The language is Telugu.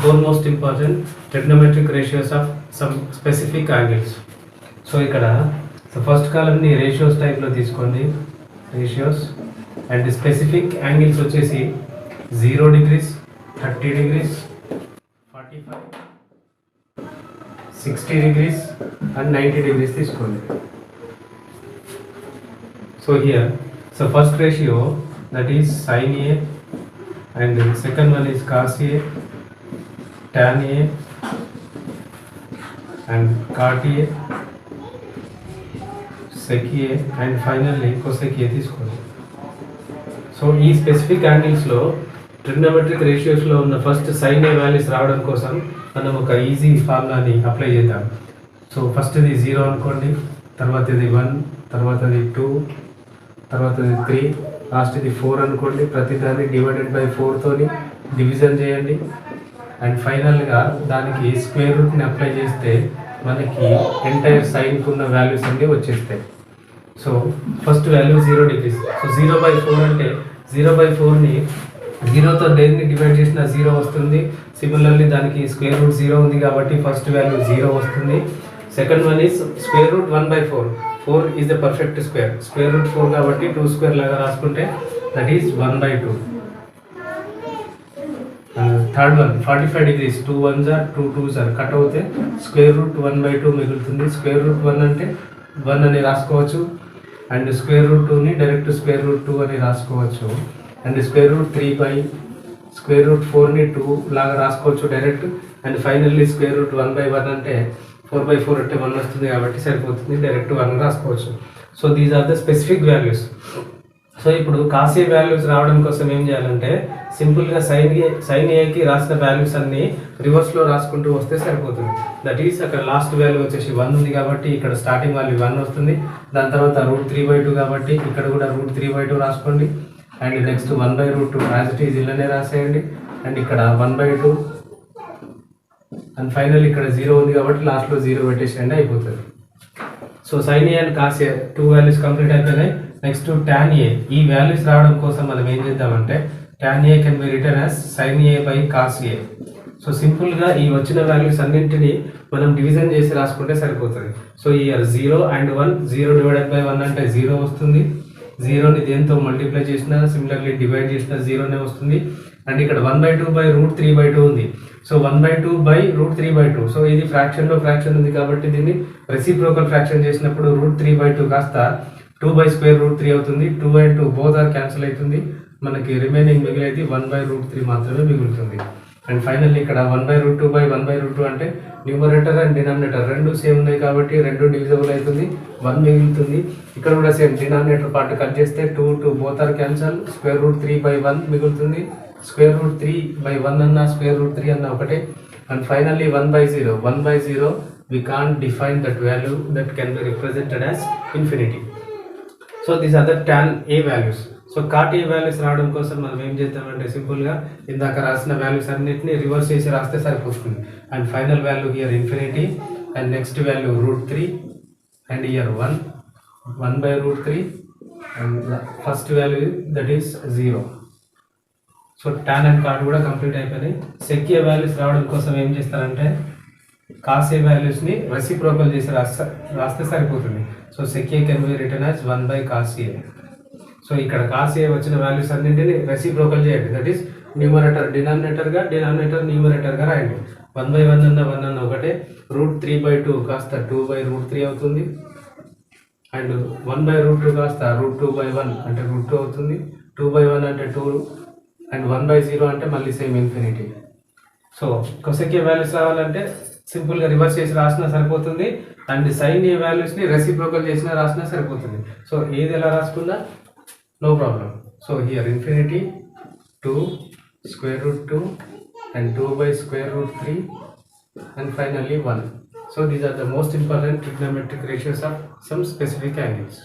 four most important trigonometric ratios of some specific angles. So ikkada so first column ni ratios type lo తీసుకోండి ratios and the specific angles వచ్చేసి 0 degrees 30 degrees 45 60 degrees and 90 degrees తీసుకోండి. So here so first ratio that is sin A and the second one is cos A, tan A and cot A, sec A and finally cosec A తీసుకోండి. సో ఈ స్పెసిఫిక్ యాంగిల్స్లో ట్రిగ్నోమెట్రిక్ రేషియోస్లో ఉన్న ఫస్ట్ సైన్ ఏ వాల్యూస్ రావడం కోసం మనం ఒక ఈజీ ఫార్ములాని అప్లై చేద్దాం. సో ఫస్ట్ ఇది 0 అనుకోండి, తర్వాత ఇది 1, తర్వాత ఇది 2, తర్వాత ఇది 3, లాస్ట్ ఇది 4 అనుకోండి. ప్రతిదాన్ని డివైడెడ్ బై 4తోని డివిజన్ చేయండి అండ్ ఫైనల్గా దానికి స్క్వేర్ రూట్ని అప్లై చేస్తే మనకి ఎంటైర్ సైన్కి ఉన్న వాల్యూస్ అన్నీ వచ్చేస్తాయి. So first value 0 degrees. So 0/4 అంటే 0/4ని 0తో దేన్ని డివైడ్ చేసినా 0 వస్తుంది. సిమిలర్లీ దానికి స్క్వేర్ రూట్ 0 ఉంది కాబట్టి ఫస్ట్ వాల్యూ 0 వస్తుంది. Second one is square root 1/4. 4 is the perfect square. Square root 4 కాబట్టి 2 స్క్వేర్ లాగా రాసుకుంటే that is 1/2. Third one 45 degrees. 2 1s are 2 2s are cut అవుతే స్క్వేర్ రూట్ 1/2 మిగులుతుంది. స్క్వేర్ రూట్ 1 అంటే 1 అని రాసుకోవచ్చు అండ్ స్క్వేర్ రూట్ 2ని డైరెక్ట్ స్క్వేర్ రూట్ 2 అని రాసుకోవచ్చు and square root 3 square root 4ని 2 లాగా రాసుకోవచ్చు direct and finally square root 1/1 అంటే 4/4 అంటే 1 వస్తుంది కాబట్టి సరిపోతుంది, డైరెక్ట్ 1 రాసుకోవచ్చు. So these are the specific values. So ఇప్పుడు కాస్ ఏ వాల్యూస్ రావడం కోసం ఏం చేయాలంటే సింపుల్గా సైన్ ఏకి రాసిన వాల్యూస్ అన్ని రివర్స్లో రాసుకుంటూ వస్తే సరిపోతుంది. దట్ ఈస్ అక్కడ లాస్ట్ వాల్యూ వచ్చేసి 1 ఉంది కాబట్టి ఇక్కడ స్టార్టింగ్ వాల్యూ 1 వస్తుంది. దాని తర్వాత రూట్ 3/2 కాబట్టి ఇక్కడ కూడా రూట్ 3/2 రాసుకోండి and next 1/√2 as it is ఇలానే రాసేయండి అండ్ ఇక్కడ 1/2 అండ్ ఫైనల్ ఇక్కడ 0 ఉంది కాబట్టి లాస్ట్లో 0 పెట్టేసేయండి, అయిపోతుంది. So sine A and cos A 2 values complete అయిపోయినాయి. Next tan A. ఈ వాల్యూస్ రావడం కోసం మనం ఏం చేద్దామంటే tan A can be written as sine A by cos A. So సింపుల్గా ఈ వచ్చిన వాల్యూస్ అన్నింటినీ మనం డివిజన్ చేసి రాసుకుంటే సరిపోతుంది. సో ఈ 0 అండ్ 1, 0 డివైడెడ్ బై 1 అంటే 0 వస్తుంది. 0ని దేంతో మల్టిప్లై చేసినా సిమిలర్లీ డివైడ్ చేసినా 0నే వస్తుంది అండ్ ఇక్కడ 1/2/√3/2 ఉంది. సో 1/2/√3/2. సో ఇది ఫ్రాక్షన్లో ఫ్రాక్షన్ ఉంది కాబట్టి దీన్ని రెసిప్రోకల్ ఫ్రాక్షన్ చేసినప్పుడు √3/2 కాస్త 2/√3 అవుతుంది. 2 and 2 బోత్ ఆర్ క్యాన్సిల్ అవుతుంది. మనకి రిమైనింగ్ మిగిలితే 1/√3 మాత్రమే మిగులుతుంది. అండ్ ఫైనల్లీ ఇక్కడ 1/√2/1/√2 అంటే న్యూమరేటర్ అండ్ డినామినేటర్ రెండు సేమ్ ఉన్నాయి కాబట్టి 2 డివిజబుల్ అవుతుంది, 1 మిగులుతుంది. ఇక్కడ కూడా సేమ్ డినామినేటర్ పార్ట్ కట్ చేస్తే 2 బోత్ ఆర్ క్యాన్సల్, √3/1 మిగులుతుంది. √3/1 అన్న √3 అన్న ఒకటే and finally 1/0. 1/0 we can't define that value that can be represented as infinity. So these are the tan A values. So cot A values రావడం కోసం మనం ఏం చేద్దామంటే సింపుల్గా ఇందాక రాసిన వాల్యూస్ అన్నిటిని రివర్స్ చేసి రాస్తే సరిపోతుంది. And final value here infinity and next value √3 and here 1/√3 and first value that is 0. So tan and cot కూడా కంప్లీట్ అయిపోయినాయి. sec A వాల్యూస్ రావడం కోసం ఏం చేస్తారంటే కాస్ ఏ వాల్యూస్ని రెసిప్రోకల్ చేసి రాస్తే సరిపోతుంది. So sec A can be written as 1/cos A. So ఇక్కడ కాస్ ఏ వచ్చిన వాల్యూస్ అన్నింటినీ రెసిప్రోకల్ చేయండి. దట్ ఈస్ న్యూమరేటర్ డినామినేటర్గా, డినామినేటర్ న్యూమరేటర్గా రాయండి. 1/1 అన్న 1 అన్న ఒకటే. √3/2 కాస్త 2/√3 అవుతుంది అండ్ 1/√2 కాస్త √2/1 అంటే √2 అవుతుంది. 2/1 అంటే 2 అండ్ 1/0 అంటే మళ్ళీ same infinity. So cosec A values రావాలంటే సింపుల్గా రివర్స్ చేసి రాసినా సరిపోతుంది అండ్ సైన్ ఏ వాల్యూస్ని రెసిప్రోకల్ చేసినా రాసినా సరిపోతుంది. సో ఏది ఎలా రాసుకున్నా no problem. So here infinity 2 √2 and 2/√3 and finally 1. So these are the most important trigonometric ratios of some specific angles.